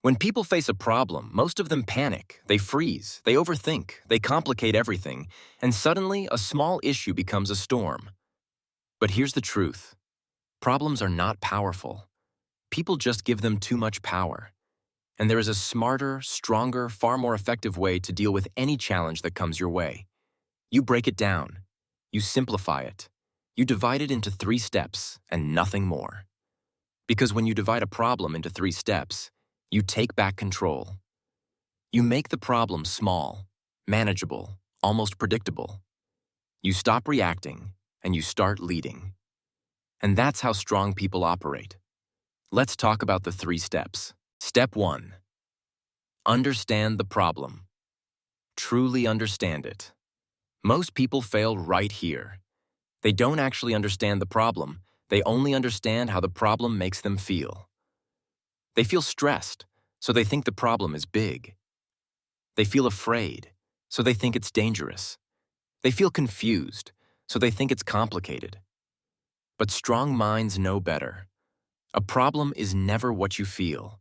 When people face a problem, most of them panic, they freeze, they overthink, they complicate everything, and suddenly a small issue becomes a storm. But here's the truth. Problems are not powerful. People just give them too much power. And there is a smarter, stronger, far more effective way to deal with any challenge that comes your way. You break it down. You simplify it. You divide it into 3 steps and nothing more. Because when you divide a problem into 3 steps, you take back control. You make the problem small, manageable, almost predictable. You stop reacting and you start leading. And that's how strong people operate. Let's talk about the 3 steps. Step 1. Understand the problem. Truly understand it. Most people fail right here. They don't actually understand the problem. They only understand how the problem makes them feel. They feel stressed, so they think the problem is big. They feel afraid, so they think it's dangerous. They feel confused, so they think it's complicated. But strong minds know better. A problem is never what you feel.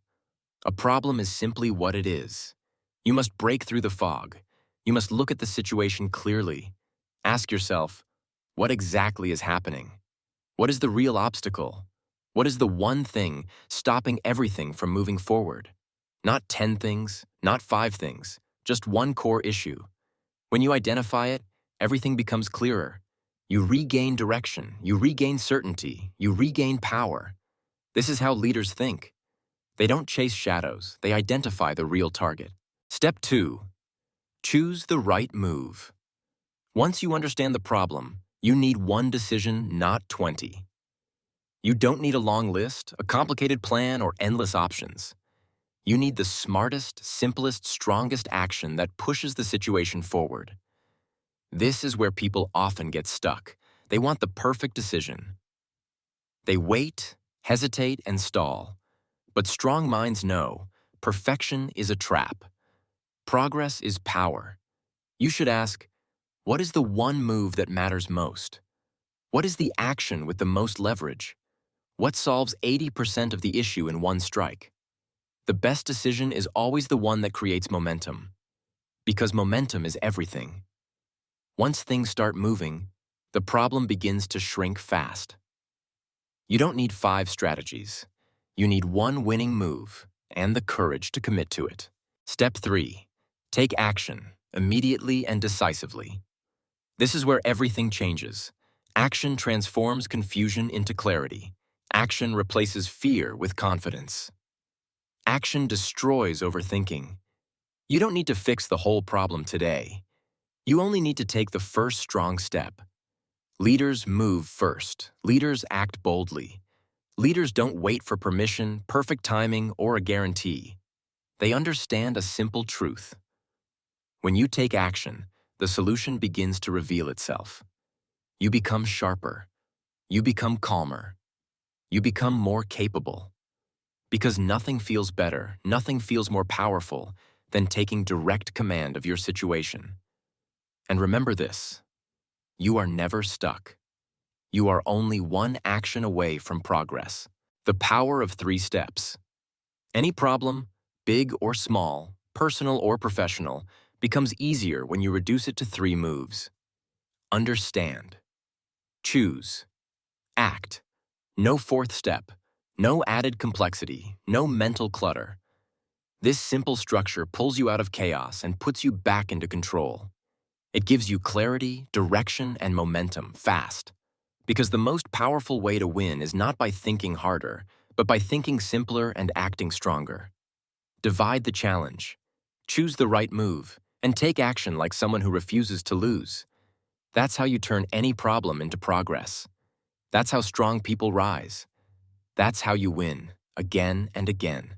A problem is simply what it is. You must break through the fog. You must look at the situation clearly. Ask yourself, what exactly is happening? What is the real obstacle? What is the one thing stopping everything from moving forward? Not 10 things, not 5 things, just one core issue. When you identify it, everything becomes clearer. You regain direction, you regain certainty, you regain power. This is how leaders think. They don't chase shadows, they identify the real target. Step 2. Choose the right move. Once you understand the problem, you need one decision, not 20. You don't need a long list, a complicated plan, or endless options. You need the smartest, simplest, strongest action that pushes the situation forward. This is where people often get stuck. They want the perfect decision. They wait, hesitate, and stall. But strong minds know perfection is a trap. Progress is power. You should ask, what is the one move that matters most? What is the action with the most leverage? What solves 80% of the issue in one strike? The best decision is always the one that creates momentum. Because momentum is everything. Once things start moving, the problem begins to shrink fast. You don't need 5 strategies. You need one winning move and the courage to commit to it. Step 3. Take action, immediately and decisively. This is where everything changes. Action transforms confusion into clarity. Action replaces fear with confidence. Action destroys overthinking. You don't need to fix the whole problem today. You only need to take the first strong step. Leaders move first. Leaders act boldly. Leaders don't wait for permission, perfect timing, or a guarantee. They understand a simple truth. When you take action, the solution begins to reveal itself. You become sharper. You become calmer. You become more capable. Because nothing feels better, nothing feels more powerful than taking direct command of your situation. And remember this, you are never stuck. You are only one action away from progress. The power of 3 steps. Any problem, big or small, personal or professional, becomes easier when you reduce it to 3 moves. Understand. Choose. Act. No 4th step. No added complexity. No mental clutter. This simple structure pulls you out of chaos and puts you back into control. It gives you clarity, direction, and momentum fast. Because the most powerful way to win is not by thinking harder, but by thinking simpler and acting stronger. Divide the challenge. Choose the right move, and take action like someone who refuses to lose. That's how you turn any problem into progress. That's how strong people rise. That's how you win, again and again.